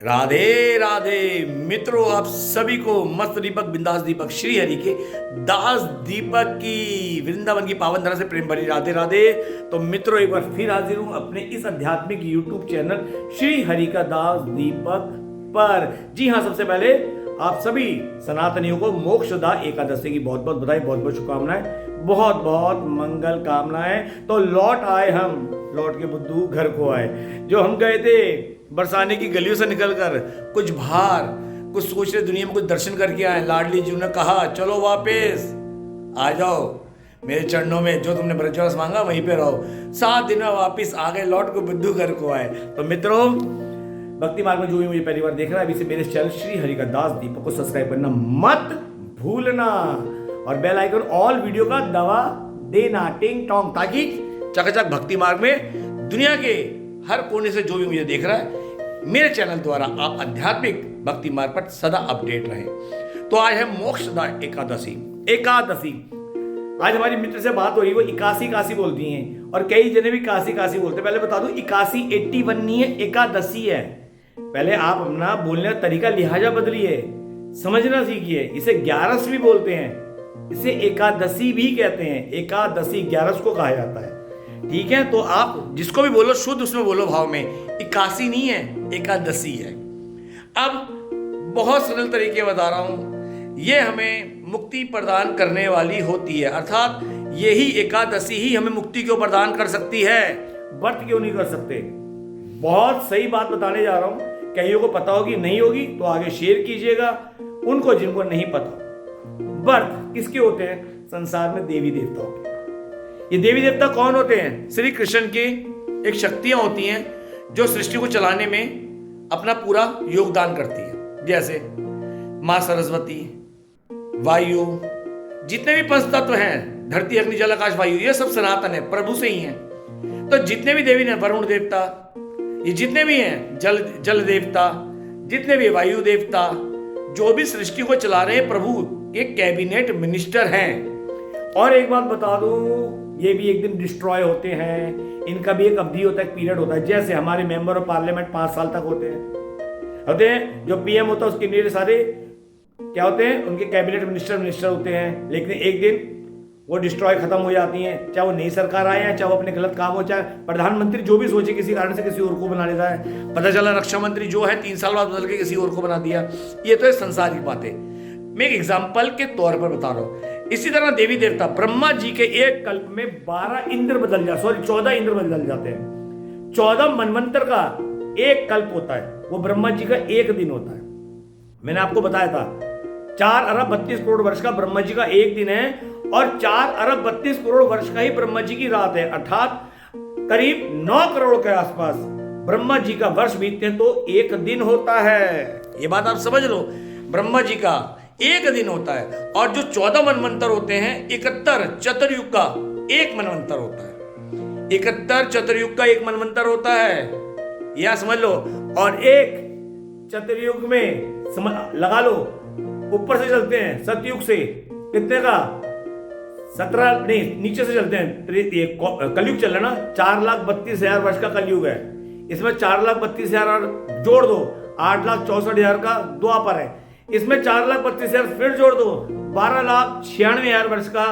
राधे राधे मित्रों, आप सभी को मस्त दीपक बिंदास दीपक श्री हरि के दास दीपक की वृंदावन की पावन धरा से प्रेम भरी राधे राधे। तो मित्रों, एक बार फिर हाजिर हूं अपने इस आध्यात्मिक यूट्यूब चैनल श्री हरि का दास दीपक पर। जी हाँ, सबसे पहले आप सभी सनातनियों को मोक्षदा एकादशी की बहुत बहुत बधाई, बहुत बहुत शुभकामनाएं, बहुत बहुत मंगल कामनाएं। तो लौट आए हम, लौट के बुद्धू घर को आए। जो हम गए थे बरसाने की गलियों से निकलकर कुछ बाहर, कुछ सोच रहे दुनिया में कुछ दर्शन करके आए। लाडली जी ने कहा चलो वापस आ जाओ मेरे चरणों में, जो तुमने ब्रजवास मांगा वहीं पे रहो। 7 दिन में वापस आ गए, लौट को बुद्धू घर को आए। तो मित्रों, भक्ति मार्ग में जो भी मुझे पहली बार देख रहा है, अभी से मेरे चैनल श्री हरि का दास दीपक को सब्सक्राइब करना मत भूलना और बेल आइकन ऑल वीडियो का दबा देना टिंग टोंग, ताकि चकाचक भक्ति मार्ग में दुनिया के हर कोने से जो भी मुझे देख रहा है, मेरे चैनल द्वारा आप आध्यात्मिक भक्ति मार्ग पर सदा अपडेट रहे। तो आज है मोक्षदा एकादशी। आज हमारी मित्र से बात हो रही, वो इकासी काशी बोलती हैं और कई जने भी काशी काशी बोलते हैं। पहले बता दूं, इकासी 81 नहीं है, एकादशी है। पहले आप अपना बोलने का तरीका लिहाजा बदलिए, समझना सीखिए। इसे 11 भी बोलते हैं, इसे एकादशी भी कहते हैं। एकादशी 11 को कहा जाता है, ठीक है। तो आप जिसको भी बोलो शुद्ध उसमें बोलो भाव में, इकासी नहीं है, एकादशी है। अब बहुत सरल तरीके बता रहा हूं, ये हमें मुक्ति प्रदान करने वाली होती है, अर्थात यही एकादशी ही हमें मुक्ति क्यों प्रदान कर सकती है, व्रत क्यों नहीं कर सकते। बहुत सही बात बताने जा रहा हूं, कईयों को पता होगी, नहीं होगी तो आगे शेयर कीजिएगा उनको जिनको नहीं पता। व्रत किसके होते हैं? संसार में देवी देवताओं के। ये देवी देवता कौन होते हैं? श्री कृष्ण की एक शक्तियां होती हैं जो सृष्टि को चलाने में अपना पूरा योगदान करती है। जैसे मां सरस्वती, वायु, जितने भी पंच तत्व हैं, धरती अग्नि जल आकाश वायु, ये सब सनातन है, प्रभु से ही हैं। तो जितने भी देवी ने, वरुण देवता, ये जितने भी हैं, जल देवता, जितने भी वायु देवता, जो भी सृष्टि को चला रहे हैं, प्रभु के कैबिनेट मिनिस्टर हैं। और एक बात बता दूं, ये भी एक दिन डिस्ट्रॉय होते हैं, इनका भी एक अवधि होता है, एक पीरियड होता है। जैसे हमारे मेंबर ऑफ पार्लियामेंट 5 साल तक होते हैं। जो पीएम होता है उसके लिए सारे क्या होते हैं, उनके कैबिनेट मिनिस्टर होते हैं। लेकिन एक दिन वो डिस्ट्रॉय खत्म हो जाती हैं, चाहे वो नई सरकार आए या चाहे वो अपने गलत काम हो, चाहे प्रधानमंत्री जो भी सोचे किसी कारण से किसी और को बना लेता है। पता चला रक्षा मंत्री जो है 3 साल बाद बदल के किसी और को बना दिया। ये तो है संसारिक बातें, मैं एक एग्जाम्पल के तौर पर बता रहा हूं। इसी तरह देवी देवता, ब्रह्मा जी के एक कल्प में 14 इंद्र बदल जाते, 14 इंद्र बदल जाते हैं। 14 मनवंतर का एक कल्प होता है, वो ब्रह्मा जी का एक दिन होता है। मैंने आपको बताया था 4 अरब 32 करोड़ वर्ष का ब्रह्मा जी का एक दिन है और 4 अरब 32 करोड़ वर्ष का ही ब्रह्मा जी की रात है। अर्थात करीब 9 करोड़ के आसपास ब्रह्मा जी का वर्ष बीतते हैं तो एक दिन होता है। ये बात आप समझ लो, ब्रह्मा जी का एक दिन होता है। और जो 14 मनवंतर होते हैं, 71 चतुर्युग का एक मनवंतर होता है। 71 चतुर्युग का एक मनवंतर होता है, यह समझ लो। और एक चतुर्युग में लगा लो, ऊपर से चलते हैं सतयुग से, कितने का 17 नहीं, नीचे से चलते हैं, कलयुग चल रहा ना, 4,32,000 वर्ष का कलयुग है। इसमें 4,32,000 जोड़ दो, 8,64,000 का द्वापर है। इसमें 4,32,000 फिर जोड़ दो, 12,96,000 वर्ष का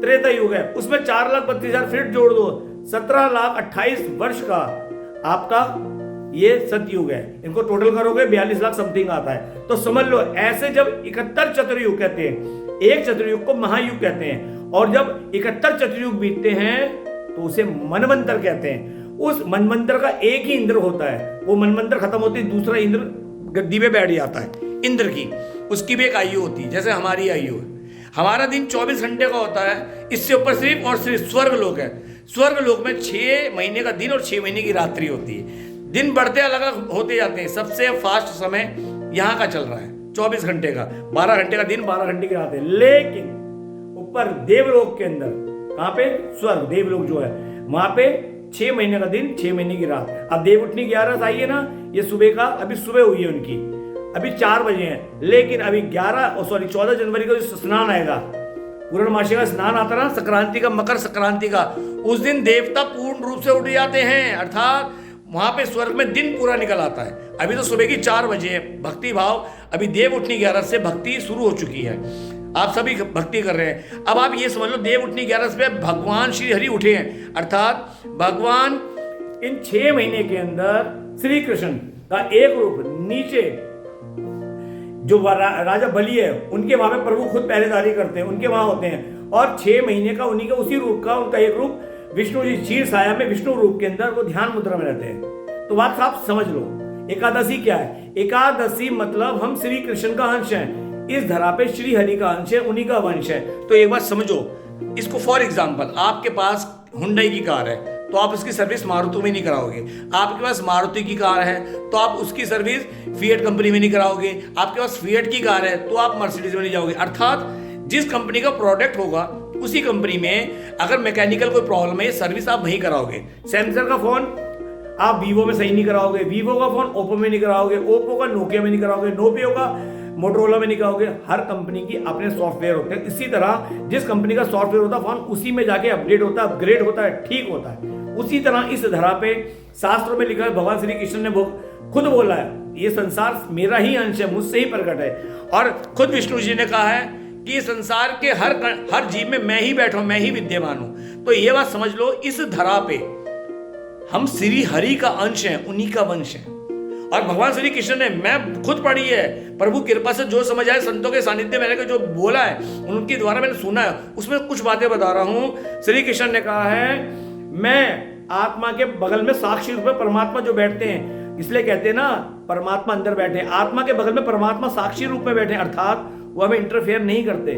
त्रेता युग है। उसमें 4,32,000 फिर जोड़ दो, 17,28,000 वर्ष का आपका ये सतयुग है। इनको टोटल करोगे 42 लाख समथिंग आता है। तो समझ लो, ऐसे जब 71 चतुर्युग कहते हैं, एक चतुर्युग को महायुग कहते हैं, और जब 71 चतुर्युग बीतते हैं तो उसे मनवंतर कहते हैं। उस मनवंतर का एक ही इंद्र होता है, वो मनवंतर खत्म होती है, दूसरा इंद्र गद्दी पे बैठ जाता है। इंद्र की, उसकी भी एक आयु होती है, जैसे हमारी आयु है। हमारा दिन 24 घंटे का होता है, इससे ऊपर सिर्फ और सिर्फ स्वर्ग लोक है। स्वर्ग लोक में 6 महीने का दिन और 6 महीने की रात्रि होती है। दिन बढ़ते अलग अलग होते जाते हैं। सबसे फास्ट समय यहाँ का चल रहा है 24 घंटे का, 12 घंटे का दिन, 12 घंटे की रात है। लेकिन ऊपर देवलोक के अंदर, कहाँ पे? स्वर्ग देवलोक जो है, वहां पे 6 महीने का दिन, 6 महीने की रात। अब देव उठनी 11 आई है ना, ये सुबह का, अभी सुबह हुई है उनकी, अभी 4 बजे हैं। लेकिन अभी 14 जनवरी को जो स्नान आएगा, पूर्णमासी का स्नान आता ना, संक्रांति का, मकर संक्रांति का, उस दिन देवता पूर्ण रूप से उठ जाते हैं। अर्थात वहां पे स्वर्ग में दिन पूरा निकल आता है। अभी तो सुबह की 4 बजे है, भक्ति भाव अभी देव उठनी 11 से भक्ति शुरू हो चुकी है, आप सभी भक्ति कर रहे हैं। अब आप ये समझ लो देव उठनी 11 पे भगवान श्री हरि उठे हैं, अर्थात भगवान इन 6 महीने के अंदर श्री कृष्ण का एक रूप नीचे जो राजा बलि है उनके वहां पे प्रभु खुद पहरेदारी करते हैं, उनके वहां होते हैं, और 6 महीने का उन्हीं का उसी रूप का उनका एक रूप विष्णु जी क्षीर साया में विष्णु रूप के अंदर वो ध्यान मुद्रा में रहते हैं। तो बात आप समझ लो एकादशी क्या है। एकादशी मतलब हम श्री कृष्ण का अंश हैं, इस धरा पे श्री हरि का अंश है, उन्हीं का वंश है। तो एक बात समझो इसको, फॉर एग्जाम्पल आपके पास हुंडई की कार है तो आप उसकी सर्विस मारुति में नहीं कराओगे, आपके पास मारुति की कार है तो आप उसकी सर्विस फिएट कंपनी में नहीं कराओगे, आपके पास फिएट की कार है तो आप मर्सिडीज में नहीं जाओगे। अर्थात जिस कंपनी का प्रोडक्ट होगा उसी कंपनी में अगर मैकेनिकल कोई प्रॉब्लम है सर्विस आप वहीं कराओगे। सैमसंग का फोन आप वीवो में सही नहीं कराओगे, वीवो का फोन ओप्पो में नहीं कराओगे, ओप्पो का नोकिया में नहीं कराओगे, नोकिया का मोटरोला में नहीं कराओगे। हर कंपनी की अपने सॉफ्टवेयर होते हैं, इसी तरह जिस कंपनी का सॉफ्टवेयर होता है फोन उसी में जाके अपडेट होता है, अपग्रेड होता है, ठीक होता है। उसी तरह इस धरा पे शास्त्रों में लिखा है, भगवान श्री कृष्ण ने खुद बोला है ये संसार मेरा ही अंश है, मुझसे ही प्रकट है। और खुद विष्णु जी ने कहा है कि संसार के हर जीव में मैं ही बैठा हूं, मैं ही विद्यमान हूं। तो ये बात समझ लो इस धरा पे हम श्री हरि का अंश हैं, उन्हीं का वंश है। और भगवान श्री कृष्ण ने, मैं खुद पढ़ी है, प्रभु कृपा से जो समझ आए संतों के सानिध्य में रहकर जो बोला है उनके द्वारा मैंने सुना है, उसमें कुछ बातें बता रहा हूं। श्री कृष्ण ने कहा है मैं आत्मा के बगल में साक्षी रूप में परमात्मा जो बैठते हैं, इसलिए कहते हैं ना परमात्मा अंदर बैठे, आत्मा के बगल में परमात्मा साक्षी रूप में बैठे, अर्थात वो हमें इंटरफेयर नहीं करते,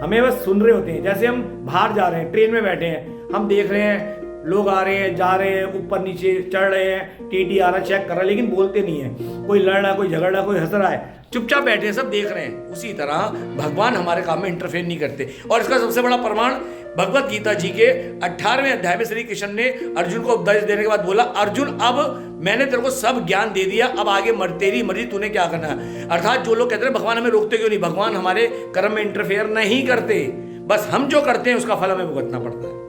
हमें बस सुन रहे होते हैं। जैसे हम बाहर जा रहे हैं, ट्रेन में बैठे हैं, हम देख रहे हैं लोग आ रहे हैं, जा रहे हैं, ऊपर नीचे चढ़ रहे हैं, टीटी आ रहा है, चेक कर रहा है, लेकिन बोलते नहीं है। कोई लड़ रहा है, कोई झगड़ रहा है, कोई हंस रहा है, चुपचाप बैठे हैं, सब देख रहे हैं। उसी तरह भगवान हमारे काम में इंटरफेयर नहीं करते। और इसका सबसे बड़ा प्रमाण भगवत गीता जी के 18वें अध्याय में श्री कृष्ण ने अर्जुन को उपदेश देने के बाद बोला, अर्जुन अब मैंने तेरे को सब ज्ञान दे दिया, अब आगे तेरी मर्जी, तूने क्या करना है। अर्थात जो लोग कहते हैं भगवान हमें रोकते क्यों नहीं, भगवान हमारे कर्म में इंटरफेयर नहीं करते, बस हम जो करते हैं उसका फल हमें भुगतना पड़ता है।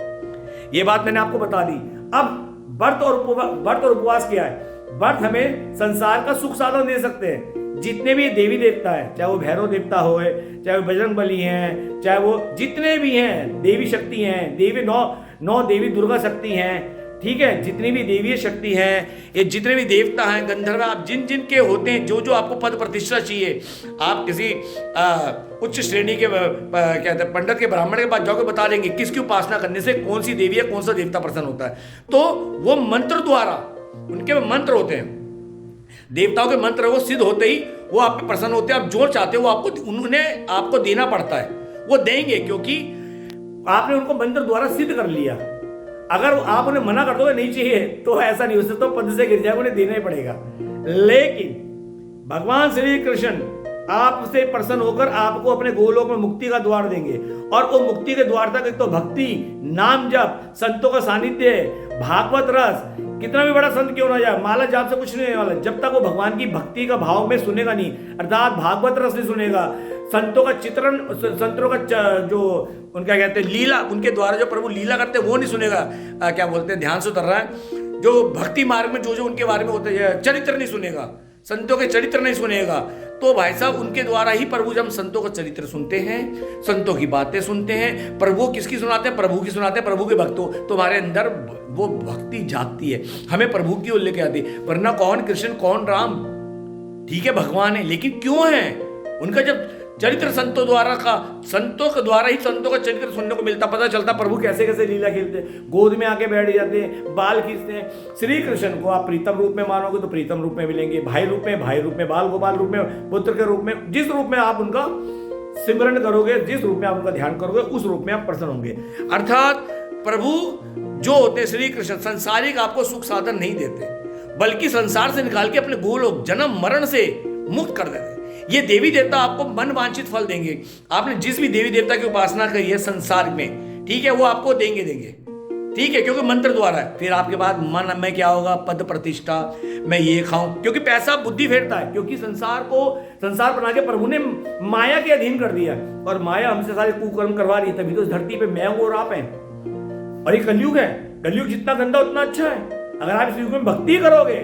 ये बात मैंने आपको बता दी। अब व्रत और उपवास क्या है। व्रत हमें संसार का सुख साधन दे सकते हैं। जितने भी देवी देवता है, चाहे वो भैरव देवता हो, चाहे वो बजरंग बली हैं, चाहे वो जितने भी हैं देवी शक्ति हैं, देवी नौ देवी दुर्गा शक्ति हैं, ठीक है, जितनी भी देवीय शक्ति हैं, ये जितने भी देवता हैं, गंधर्व, आप जिन जिन के होते हैं, जो जो आपको पद प्रतिष्ठा चाहिए, आप किसी उच्च श्रेणी के कहते हैं पंडित के, ब्राह्मण के पास जाओगे बता देंगे किसकी उपासना करने से कौन सी देवी है, कौन सा देवता प्रसन्न होता है। तो वो मंत्र द्वारा, उनके मंत्र होते हैं, देवताओं के मंत्र वो सिद्ध होते ही वो आप पे प्रसन्न होते हैं। आप जो चाहते हो वो उन्हें आपको देना पड़ता है, वो देंगे, क्योंकि आपने उनको मंत्र द्वारा सिद्ध कर लिया। अगर आप उन्हें मना कर दोगे नहीं चाहिए तो ऐसा नहीं हो सकता, पद से गिर जाएगा, उन्हें देना ही पड़ेगा। लेकिन भगवान श्री कृष्ण आपसे प्रसन्न होकर आपको अपने गोलोक में मुक्ति का द्वार देंगे, और वो मुक्ति के द्वार तक एक तो भक्ति, नाम जप, संतों का सानिध्य, भागवत रस, कितना भी बड़ा संत क्यों ना जाए, माला जाप से कुछ नहीं होने वाला जब तक वो भगवान की भक्ति का भाव में सुनेगा नहीं, अर्थात भागवत रस नहीं सुनेगा, संतों का चित्रण, संतों का जो उनका कहते हैं लीला, उनके द्वारा जो प्रभु लीला करते हैं वो नहीं सुनेगा, क्या बोलते हैं, ध्यान से उतर रहा है, जो भक्ति मार्ग में जो जो उनके बारे में होते हैं चरित्र नहीं सुनेगा, संतों के चरित्र नहीं सुनेगा। तो भाई साहब उनके द्वारा ही प्रभु, जब संतों का चरित्र सुनते हैं, संतों की बातें सुनते हैं, प्रभु किसकी सुनाते हैं, प्रभु की सुनाते हैं, प्रभु के भक्तों, तुम्हारे अंदर वो भक्ति जागती है, हमें प्रभु की ओर लेके आती है। वरना कौन कृष्ण कौन राम, ठीक है भगवान है, लेकिन क्यों है, उनका जब चरित्र संतों द्वारा का, संतों के द्वारा ही संतों का चरित्र सुनने को मिलता, पता चलता प्रभु कैसे कैसे लीला खेलते हैं, गोद में आके बैठ जाते हैं, बाल खींचते हैं। श्री कृष्ण को आप प्रीतम रूप में मानोगे तो प्रीतम रूप में मिलेंगे, भाई रूप में, बाल गोपाल रूप में, पुत्र के रूप में, जिस रूप में आप उनका सिमरन करोगे, जिस रूप में आप उनका ध्यान करोगे, उस रूप में आप प्रसन्न होंगे। अर्थात प्रभु जो होते हैं श्री कृष्ण, संसारिक आपको सुख साधन नहीं देते, बल्कि संसार से निकाल के अपने गोलोक जन्म मरण से मुक्त कर देते। ये देवी देवता आपको मन वांछित फल देंगे। आपने जिस भी देवी देवता की उपासना करी है संसार में, ठीक है, वो आपको देंगे, ठीक है, क्योंकि मंत्र द्वारा है। फिर आपके बाद मन में क्या होगा, पद प्रतिष्ठा, मैं ये खाऊं, क्योंकि पैसा बुद्धि फेरता है, क्योंकि संसार बना के प्रभु ने माया के अधीन कर दिया, और माया हमसे सारे कुकर्म करवा रही है, तभी तो इस धरती पे मैं हूं और आप हैं। और ये कलयुग है, कलयुग जितना गंदा उतना अच्छा है। अगर आप इस युग में भक्ति करोगे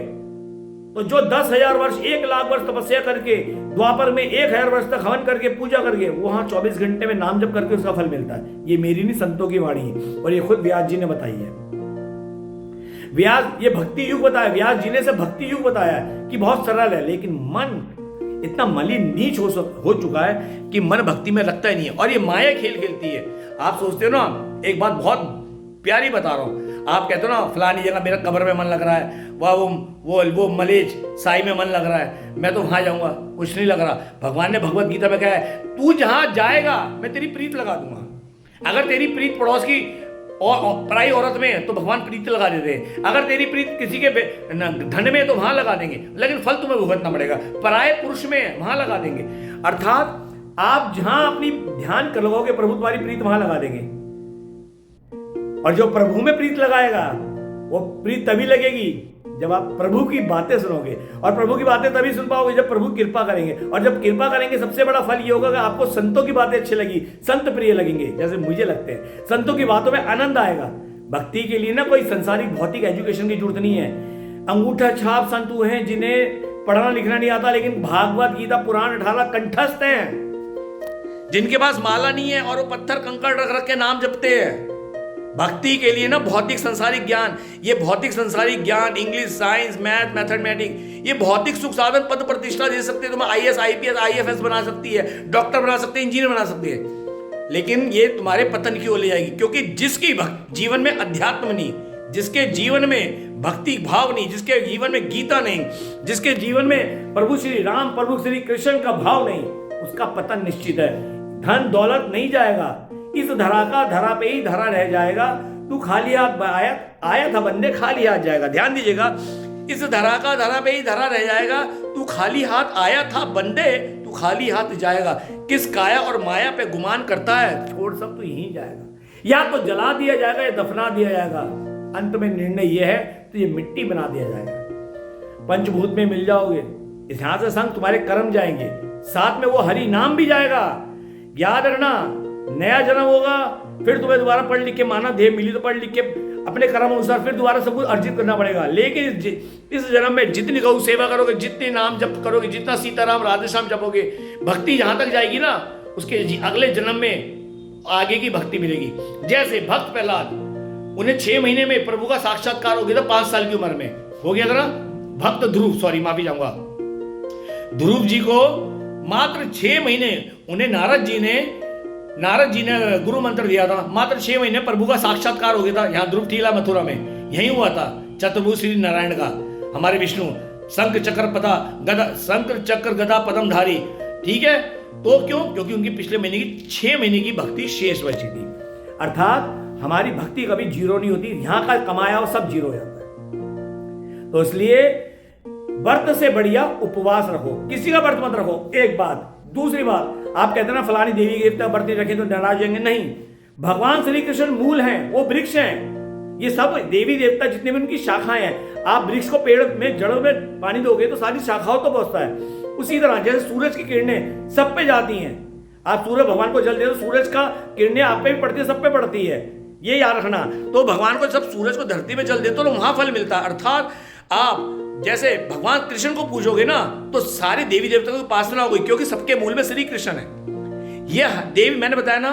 तो जो 10,000 वर्ष 1,00,000 वर्ष तपस्या करके द्वापर में 1,000 वर्ष तक हवन करके पूजा करके वहां 24 घंटे में नाम जप करके उसका फल मिलता है। ये मेरी नहीं, संतों की वाणी है और ये खुद व्यास जी ने बताई है। व्यास ये भक्ति युग बताया, व्यास जी ने से भक्ति युग बताया कि बहुत सरल है, लेकिन मन इतना मलिन नीच हो चुका है कि मन भक्ति में रखता ही नहीं है और ये माया खेल खेलती है। आप सोचते हो ना, एक बात बहुत प्यारी बता रहा हूं, आप कहते हो ना फलानी जगह मेरा कब्र में मन लग रहा है, वाह वो मलेज साई में मन लग रहा है, मैं तो वहां जाऊंगा, कुछ नहीं लग रहा। भगवान ने भगवत गीता में कहा है तू जहां जाएगा मैं तेरी प्रीत लगा दूंगा। अगर तेरी प्रीत पड़ोस की और पराई औरत में है तो भगवान प्रीत लगा देते हैं, अगर तेरी प्रीत किसी के धन में तो वहां लगा देंगे, लेकिन फल तुम्हें भुगतना पड़ेगा। पराये पुरुष में वहां लगा देंगे, अर्थात आप जहां अपनी ध्यान कर लगाओगे प्रभु तुम्हारी प्रीत वहां लगा देंगे। और जो प्रभु में प्रीत लगाएगा वो प्रीत तभी लगेगी जब आप प्रभु की बातें सुनोगे, और प्रभु की बातें तभी सुन पाओगे जब प्रभु कृपा करेंगे। और जब कृपा करेंगे सबसे बड़ा फल ये होगा कि आपको संतों की बातें अच्छी लगी, संत प्रिय लगेंगे, जैसे मुझे लगते हैं। संतों की बातों में आनंद आएगा। भक्ति के लिए ना कोई संसारिक भौतिक एजुकेशन की जरूरत नहीं है। अंगूठा छाप संत वो हैं जिन्हें पढ़ना लिखना नहीं आता, लेकिन भागवत गीता पुराण 18 कंठस्थ हैं, जिनके पास माला नहीं है और वो पत्थर कंकड़ रख रख के नाम जपते हैं। भक्ति के लिए ना भौतिक संसारिक ज्ञान, ये भौतिक संसारिक ज्ञान, इंग्लिश, साइंस, मैथ, मैथमेटिक्स, ये भौतिक सुख साधन पद प्रतिष्ठा दे सकते हैं, तुम्हें IAS, IPS, IFS बना सकती है, डॉक्टर बना सकते हैं, इंजीनियर बना सकती है, लेकिन ये तुम्हारे पतन की ओर ले जाएगी। क्योंकि जिसकी जीवन में अध्यात्म नहीं, जिसके जीवन में भक्ति भाव नहीं, जिसके जीवन में गीता नहीं, जिसके जीवन में प्रभु श्री राम प्रभु श्री कृष्ण का भाव नहीं, उसका पतन निश्चित है। धन दौलत नहीं जाएगा, इस धरा का धरा पे ही धरा रह जाएगा। तू खाली हाथ आया था बंदे, खाली हाथ जाएगा। ध्यान दीजिएगा, इस धरा का धरा पे ही धरा रह जाएगा। तू खाली हाथ आया था बंदे, तू खाली हाथ जाएगा। किस काया और माया पे गुमान करता है, छोड़ सब तो यहीं जाएगा। या तो जला दिया जाएगा या दफना दिया जाएगा। अंत में निर्णय यह है तो ये मिट्टी बना दिया जाएगा। पंचभूत में मिल जाओगे, यहां से संग तुम्हारे कर्म जाएंगे, साथ में वो हरि नाम भी जाएगा। याद रखना, नया जन्म होगा, फिर तुम्हें दोबारा पढ़ लिख के माना देह मिली तो पढ़ लिख के अपने कर्म अनुसार फिर दोबारा सब कुछ अर्जित करना पड़ेगा। लेकिन इस जन्म में जितनी गौ सेवा करोगे, जितने नाम जप करोगे, जितना सीताराम राधेश्याम जपोगे, भक्ति जहां तक जाएगी ना, उसके अगले जन्म में आगे की भक्ति मिलेगी। जैसे भक्त प्रहलाद, उन्हें 6 महीने में प्रभु का साक्षात्कार हो गया था, 5 साल की उम्र में हो गया था ना। भक्त ध्रुव, सॉरी माफी चाहूंगा, ध्रुव जी को मात्र 6 महीने उन्हें नारद जी ने गुरु मंत्र दिया था, मात्र 6 महीने प्रभु का साक्षात्कार हो गया था। यहाँ ध्रुव टीला मथुरा में यही हुआ था। चतुर्भुज श्री नारायण का, हमारे विष्णु, शंख चक्र गदा पदम धारी, ठीक है। तो क्यों? क्योंकि उनकी पिछले महीने की 6 महीने की भक्ति शेष बची थी। अर्थात हमारी भक्ति कभी जीरो नहीं होती, यहाँ का कमाया हो सब जीरो हो जाता है। तो इसलिए व्रत से बढ़िया उपवास रखो, किसी का व्रत मत रखो, एक बात। दूसरी बात, आप कहते हैं ना फलानी देवी देवता व्रत रखें तो नाराज होंगे, नहीं। भगवान श्री कृष्ण मूल हैं, वो वृक्ष हैं। ये सब देवी देवता जितने भी उनकी शाखाएं हैं, आप वृक्ष को पेड़ में जड़ों में पानी दोगे तो सारी शाखाओं तो पहुंचता है। उसी तरह जैसे सूरज की किरणें सब पे जाती हैं, आप सूरज भगवान को जल दे तो सूरज का किरणें आप पे भी पड़ती है, सब पे पड़ती है, ये याद रखना। तो भगवान को जब सूरज को धरती में जल दे तो वहां फल मिलता है। अर्थात आप जैसे भगवान कृष्ण को पूजोगे ना तो सारी देवी देवताओं की उपासना होगी, क्योंकि सबके मूल में श्री कृष्ण है। यह देवी, मैंने बताया ना,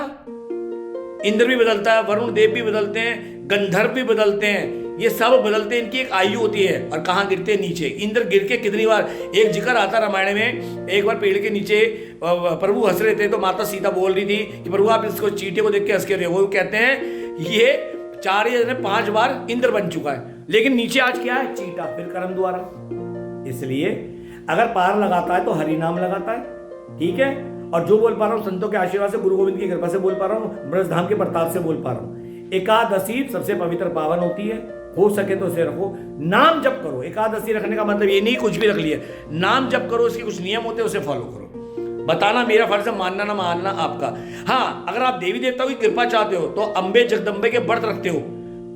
इंद्र भी बदलता है, वरुण देव भी बदलते हैं, गंधर्व भी बदलते हैं, ये सब बदलते हैं। इनकी एक आयु होती है और कहाँ गिरते हैं, नीचे। इंद्र गिर के कितनी बार, एक जिक्र आता रामायण में, एक बार पेड़ के नीचे प्रभु हंस रहे थे तो माता सीता बोल रही थी कि प्रभु आप इसको चींटे को देख के हंस के रहे हो। वो कहते हैं ये 4 या 5 बार इंद्र बन चुका है, लेकिन नीचे आज क्या है, चींटा, फिर कर्म द्वारा। इसलिए अगर पार लगाता है तो हरि नाम लगाता है, ठीक है। और जो बोल पा रहा हूं संतों के आशीर्वाद से, गुरु गोविंद की कृपा से बोल पा रहा हूं, ब्रजधाम के प्रताप से बोल पा रहा हूं। एकादशी सबसे पवित्र पावन होती है, हो सके तो उसे रखो, नाम जप करो। एकादशी रखने का मतलब ये नहीं कुछ भी रख लिया, नाम जप करो, उसके कुछ नियम होते हैं, उसे फॉलो करो। बताना मेरा फर्ज है, मानना ना मानना आपका। हाँ, अगर आप देवी देवताओं की कृपा चाहते हो तो अम्बे जगदम्बे के व्रत रखते हो,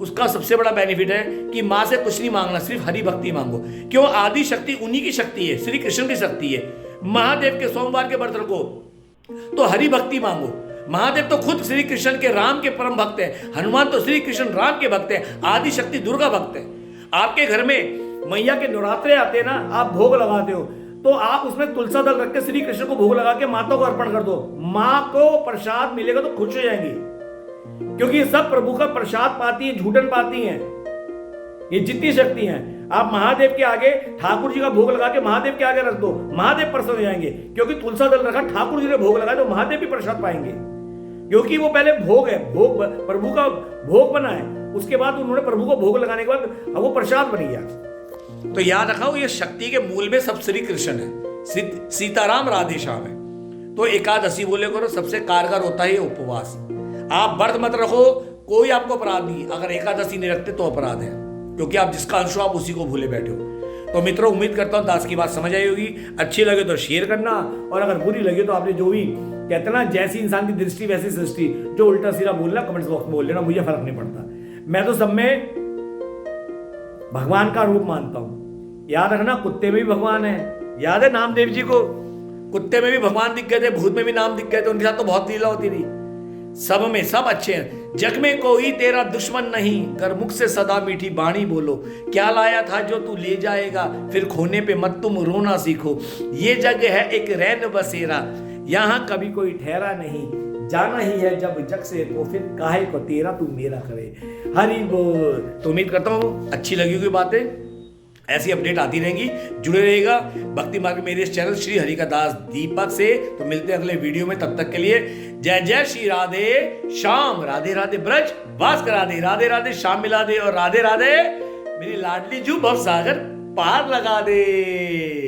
उसका सबसे बड़ा बेनिफिट है कि मां से कुछ नहीं मांगना, सिर्फ हरि भक्ति मांगो। क्यों? आदि शक्ति उन्हीं की शक्ति है, श्री कृष्ण की शक्ति है। महादेव के सोमवार के व्रत रखो तो हरि भक्ति मांगो। महादेव तो खुद श्री कृष्ण के, राम के परम भक्त है। हनुमान तो श्री कृष्ण राम के भक्त है। आदि शक्ति दुर्गा भक्त है। आपके घर में मैया के नवरात्रे आते हैं ना, आप भोग लगाते हो, तो आप उसमें तुलसा दल रख के श्री कृष्ण को भोग लगा के माता को अर्पण कर दो। माँ को प्रसाद मिलेगा तो खुश हो जाएंगी, क्योंकि ये सब प्रभु का प्रसाद पाती है, झूठन पाती हैं, ये जितनी शक्ति हैं। आप महादेव के आगे ठाकुर जी का भोग लगा के महादेव के आगे रख दो, महादेव प्रसन्न हो जाएंगे, क्योंकि तुलसा दल रखा, ठाकुर जी ने भोग लगाया तो महादेव भी प्रसाद पाएंगे, क्योंकि वो पहले भोग है, भोग प्रभु का भोग बना है, उसके बाद उन्होंने प्रभु को भोग लगाने के बाद अब वो प्रसाद बन गया। तो याद रखो, ये शक्ति के मूल में सब श्री कृष्ण है, सीताराम राधे श्याम है। तो एकादशी बोले करो, सबसे कारगर होता है उपवास। आप व्रत मत रखो, कोई आपको अपराध नहीं, अगर एकादशी नहीं रखते तो अपराध है, क्योंकि आप जिसका अंश हो आप उसी को भूले बैठे हो। तो मित्रों, उम्मीद करता हूं दास की बात समझ आई होगी। अच्छी लगे तो शेयर करना, और अगर बुरी लगे तो आपने जो भी कहते ना, जैसी इंसान की दृष्टि वैसी सृष्टि, जो उल्टा सीधा बोलना कमेंट्स बॉक्स में बोल लेना, मुझे फर्क नहीं पड़ता। मैं तो सब में भगवान का रूप मानता हूं। याद रखना, कुत्ते में भी भगवान है। याद है नामदेव जी को, कुत्ते में भी भगवान दिख गए थे, भूत में भी नाम दिख गए थे, उनके साथ तो बहुत लीला होती थी। सब में सब अच्छे हैं। जग में कोई तेरा दुश्मन नहीं, कर मुख से सदा मीठी बाणी बोलो। क्या लाया था जो तू ले जाएगा, फिर खोने पे मत तुम रोना सीखो। ये जग है एक रैन बसेरा, यहाँ कभी कोई ठहरा नहीं। जाना ही है जब जग से, तो फिर काहे को तेरा तू मेरा करे। हरि बोल। तो उम्मीद करता हूँ अच्छी लगी हुई बातें, ऐसी अपडेट आती रहेंगी, जुड़े रहेगा भक्ति मार्ग मेरे इस चैनल श्री हरि का दास दीपक से। तो मिलते हैं अगले वीडियो में, तब तक के लिए जय जय श्री राधे श्याम। राधे राधे ब्रज वास करा दे, राधे राधे श्याम मिला दे, और राधे राधे मेरी लाडली जू भव सागर पार लगा दे।